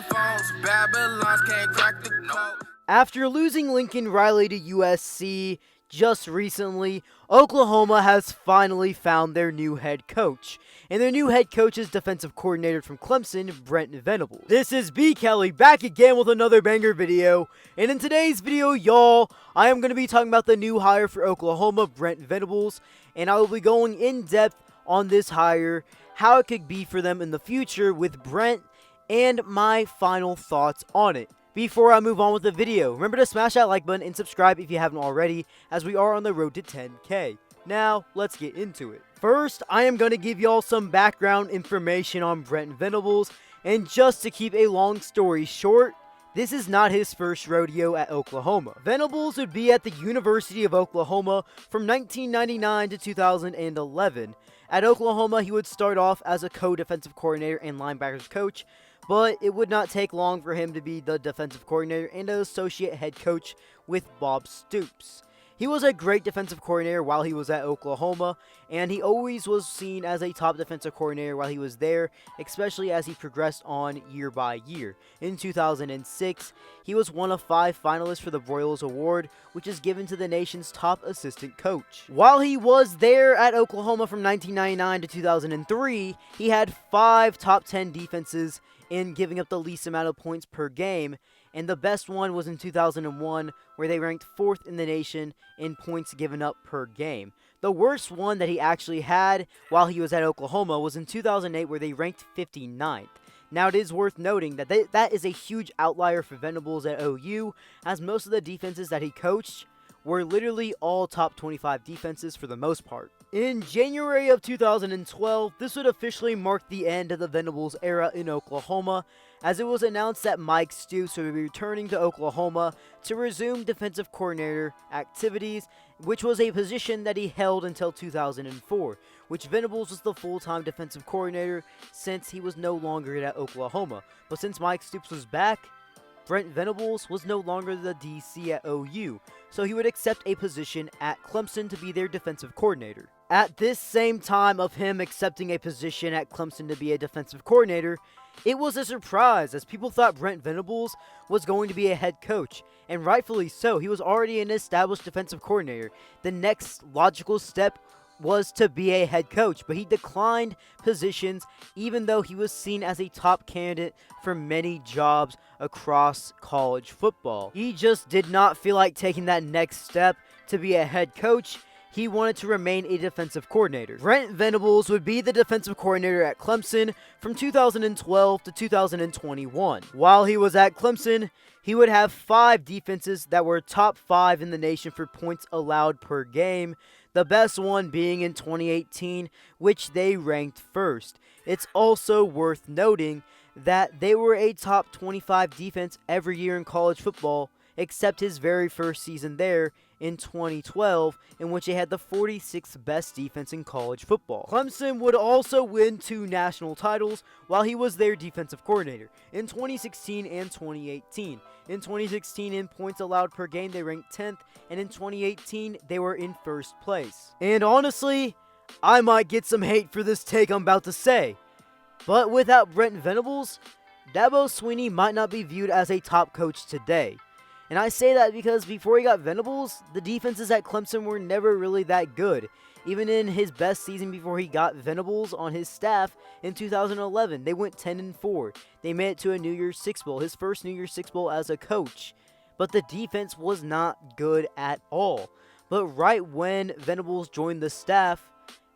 phones, Babylons can't crack the code. After losing Lincoln Riley to USC just recently, Oklahoma has finally found their new head coach. And their new head coach is defensive coordinator from Clemson, Brent Venables. This is B. Kelly back again with another banger video. And in today's video, y'all, I am going to be talking about the new hire for Oklahoma, Brent Venables. And I will be going in depth on this hire, how it could be for them in the future with Brent, and my final thoughts on it. Before I move on with the video, remember to smash that like button and subscribe if you haven't already, as we are on the road to 10K. Now, let's get into it. First, I am going to give y'all some background information on Brent Venables, and just to keep a long story short, this is not his first rodeo at Oklahoma. Venables would be at the University of Oklahoma from 1999 to 2011. At Oklahoma, he would start off as a co-defensive coordinator and linebackers coach, but it would not take long for him to be the defensive coordinator and an associate head coach with Bob Stoops. He was a great defensive coordinator while he was at Oklahoma, and he always was seen as a top defensive coordinator while he was there, especially as he progressed on year by year. In 2006, he was one of 5 finalists for the Broyles Award, which is given to the nation's top assistant coach. While he was there at Oklahoma from 1999 to 2003, he had 5 top 10 defenses in giving up the least amount of points per game, and the best one was in 2001, where they ranked 4th in the nation in points given up per game. The worst one that he actually had while he was at Oklahoma was in 2008, where they ranked 59th. Now, it is worth noting that that is a huge outlier for Venables at OU, as most of the defenses that he coached were literally all top 25 defenses for the most part. In January of 2012, this would officially mark the end of the Venables era in Oklahoma, as it was announced that Mike Stoops would be returning to Oklahoma to resume defensive coordinator activities, which was a position that he held until 2004, which Venables was the full-time defensive coordinator since he was no longer at Oklahoma. But since Mike Stoops was back, Brent Venables was no longer the DC at OU, so he would accept a position at Clemson to be their defensive coordinator. At this same time of him accepting a position at Clemson to be a defensive coordinator, it was a surprise, as people thought Brent Venables was going to be a head coach, and rightfully so. He was already an established defensive coordinator. The next logical step was to be a head coach, but he declined positions even though he was seen as a top candidate for many jobs across college football. He just did not feel like taking that next step to be a head coach. He wanted to remain a defensive coordinator. Brent Venables would be the defensive coordinator at Clemson from 2012 to 2021. While he was at Clemson, he would have 5 defenses that were top 5 in the nation for points allowed per game, the best one being in 2018, which they ranked first. It's also worth noting that they were a top 25 defense every year in college football, except his very first season there in 2012, in which they had the 46th best defense in college football. Clemson would also win 2 national titles while he was their defensive coordinator, in 2016 and 2018. In 2016, in points allowed per game, they ranked 10th, and in 2018, they were in first place. And honestly, I might get some hate for this take I'm about to say, but without Brent Venables, Dabo Swinney might not be viewed as a top coach today. And I say that because before he got Venables, the defenses at Clemson were never really that good. Even in his best season before he got Venables on his staff in 2011, they went 10-4. They made it to a New Year's Six Bowl, his first New Year's Six Bowl as a coach. But the defense was not good at all. But right when Venables joined the staff,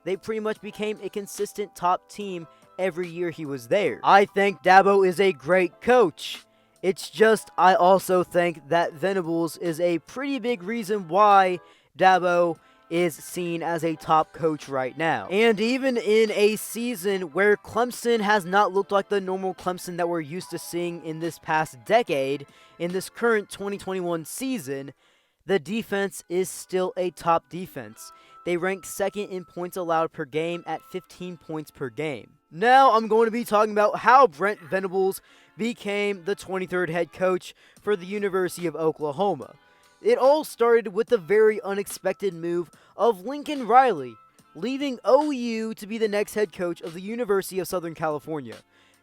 they pretty much became a consistent top team every year he was there. I think Dabo is a great coach. It's just, I also think that Venables is a pretty big reason why Dabo is seen as a top coach right now. And even in a season where Clemson has not looked like the normal Clemson that we're used to seeing in this past decade, in this current 2021 season, the defense is still a top defense. They rank 2nd in points allowed per game at 15 points per game. Now I'm going to be talking about how Brent Venables became the 23rd head coach for the University of Oklahoma. It all started with the very unexpected move of Lincoln Riley leaving OU to be the next head coach of the University of Southern California.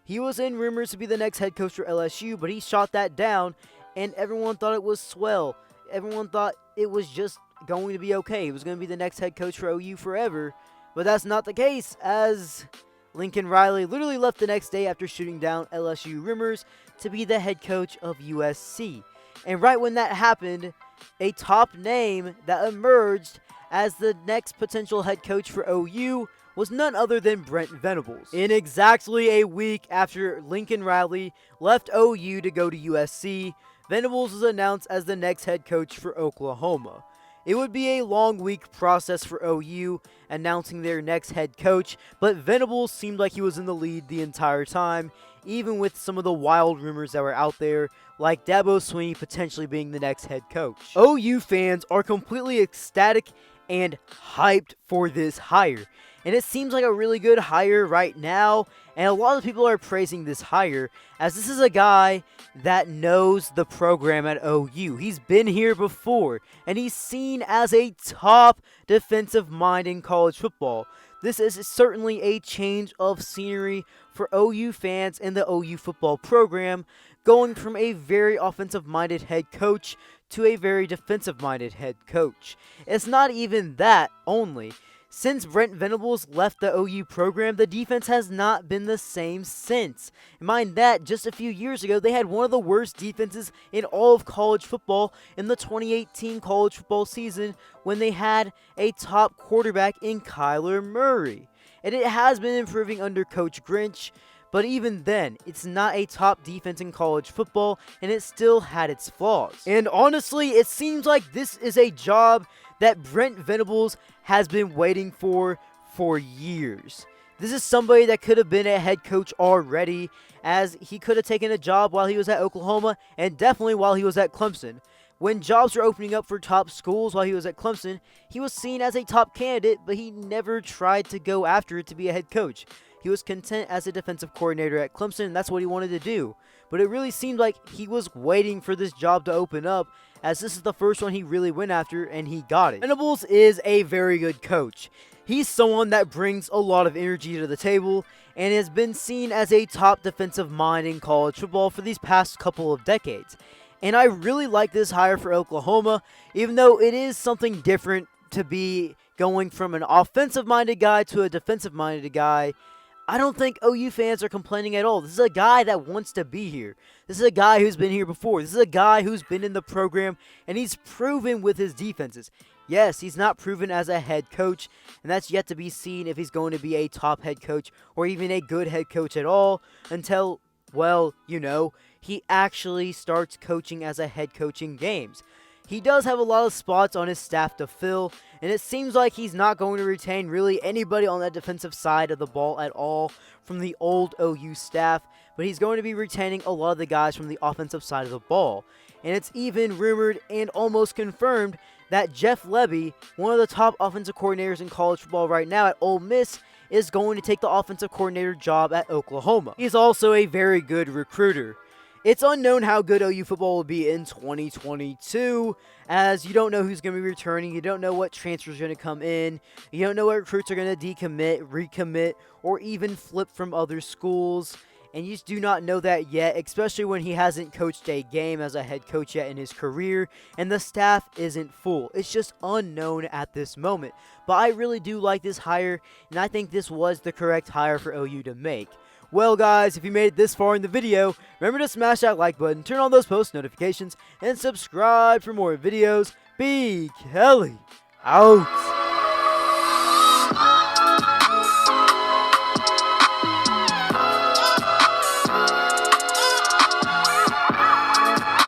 He was in rumors to be the next head coach for LSU, but he shot that down, and everyone thought it was swell. Everyone thought it was just going to be okay. He was going to be the next head coach for OU forever, but that's not the case, as Lincoln Riley literally left the next day after shooting down LSU rumors to be the head coach of USC. And right when that happened, a top name that emerged as the next potential head coach for OU was none other than Brent Venables. In exactly a week after Lincoln Riley left OU to go to USC, Venables was announced as the next head coach for Oklahoma. It would be a long week process for OU announcing their next head coach, but Venables seemed like he was in the lead the entire time, even with some of the wild rumors that were out there, like Dabo Swinney potentially being the next head coach. OU fans are completely ecstatic and hyped for this hire, and it seems like a really good hire right now, and a lot of people are praising this hire, as this is a guy that knows the program at OU. He's been here before, and he's seen as a top defensive mind in college football. This is certainly a change of scenery for OU fans and the OU football program, going from a very offensive-minded head coach to a very defensive-minded head coach. It's not even that only. Since Brent Venables left the OU program, the defense has not been the same since. Mind that, just a few years ago, they had one of the worst defenses in all of college football in the 2018 college football season when they had a top quarterback in Kyler Murray. And it has been improving under Coach Grinch, but even then, it's not a top defense in college football, and it still had its flaws. And honestly, it seems like this is a job that Brent Venables has been waiting for years. This is somebody that could have been a head coach already, as he could have taken a job while he was at Oklahoma, and definitely while he was at Clemson. When jobs were opening up for top schools while he was at Clemson, he was seen as a top candidate, but he never tried to go after it to be a head coach. He was content as a defensive coordinator at Clemson, and that's what he wanted to do. But it really seemed like he was waiting for this job to open up, as this is the first one he really went after, and he got it. Venables is a very good coach. He's someone that brings a lot of energy to the table, and has been seen as a top defensive mind in college football for these past couple of decades. And I really like this hire for Oklahoma, even though it is something different to be going from an offensive-minded guy to a defensive-minded guy. I don't think OU fans are complaining at all. This is a guy that wants to be here. This is a guy who's been here before. This is a guy who's been in the program, and he's proven with his defenses. Yes, he's not proven as a head coach, and that's yet to be seen if he's going to be a top head coach or even a good head coach at all until, well, he actually starts coaching as a head coach in games. He does have a lot of spots on his staff to fill, and it seems like he's not going to retain really anybody on that defensive side of the ball at all from the old OU staff, but he's going to be retaining a lot of the guys from the offensive side of the ball. And it's even rumored and almost confirmed that Jeff Lebby, one of the top offensive coordinators in college football right now at Ole Miss, is going to take the offensive coordinator job at Oklahoma. He's also a very good recruiter. It's unknown how good OU football will be in 2022, as you don't know who's going to be returning, you don't know what transfers are going to come in, you don't know what recruits are going to decommit, recommit, or even flip from other schools, and you just do not know that yet, especially when he hasn't coached a game as a head coach yet in his career, and the staff isn't full. It's just unknown at this moment, but I really do like this hire, and I think this was the correct hire for OU to make. Well guys, if you made it this far in the video, remember to smash that like button, turn on those post notifications, and subscribe for more videos. B. Kelly, out.